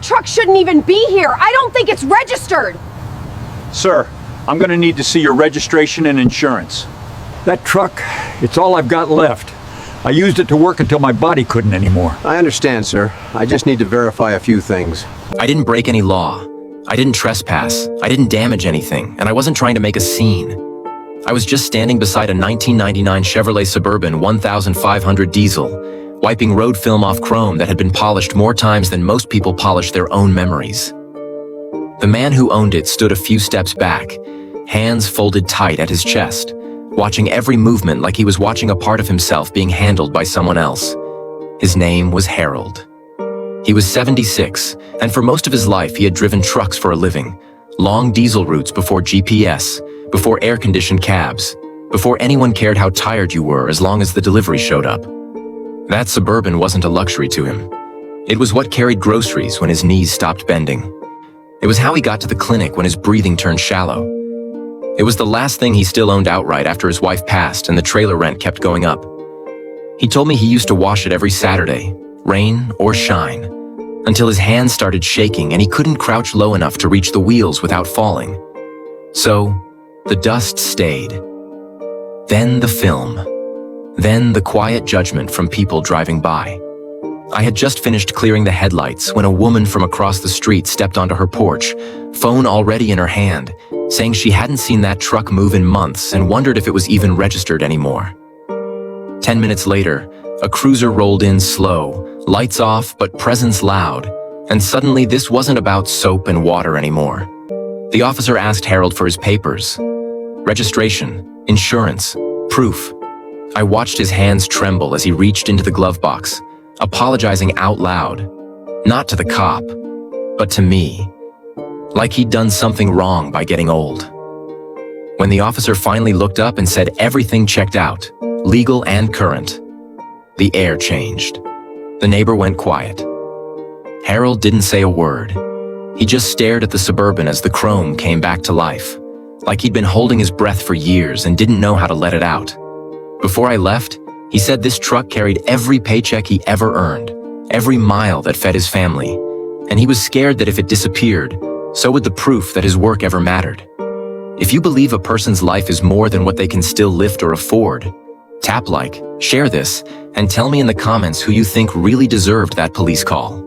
truck shouldn't even be here. I don't think it's registered. Sir, I'm gonna need to see your registration and insurance. That truck, it's all I've got left. I used it to work until my body couldn't anymore. I understand, sir. I just need to verify a few things. I didn't break any law. I didn't trespass. I didn't damage anything, and I wasn't trying to make a scene. I was just standing beside a 1999 Chevrolet Suburban 1500 diesel, wiping road film off chrome that had been polished more times than most people polish their own memories. The man who owned it stood a few steps back, hands folded tight at his chest, watching every movement like he was watching a part of himself being handled by someone else. His name was Harold. He was 76, and for most of his life he had driven trucks for a living, long diesel routes before GPS, before air-conditioned cabs, before anyone cared how tired you were as long as the delivery showed up. That Suburban wasn't a luxury to him. It was what carried groceries when his knees stopped bending. It was how he got to the clinic when his breathing turned shallow. It was the last thing he still owned outright after his wife passed and the trailer rent kept going up. He told me he used to wash it every Saturday, rain or shine, until his hands started shaking and he couldn't crouch low enough to reach the wheels without falling. So, the dust stayed. Then the film. Then the quiet judgment from people driving by. I had just finished clearing the headlights when a woman from across the street stepped onto her porch, phone already in her hand, saying she hadn't seen that truck move in months and wondered if it was even registered anymore. 10 minutes later, a cruiser rolled in slow, lights off but presence loud, and suddenly this wasn't about soap and water anymore. The officer asked Harold for his papers. Registration, insurance, proof. I watched his hands tremble as he reached into the glove box, apologizing out loud, not to the cop, but to me, like he'd done something wrong by getting old. When the officer finally looked up and said everything checked out, legal and current, the air changed. The neighbor went quiet. Harold didn't say a word. He just stared at the Suburban as the chrome came back to life, like he'd been holding his breath for years and didn't know how to let it out. Before I left, he said this truck carried every paycheck he ever earned, every mile that fed his family, and he was scared that if it disappeared, so would the proof that his work ever mattered. If you believe a person's life is more than what they can still lift or afford, tap like, share this, and tell me in the comments who you think really deserved that police call.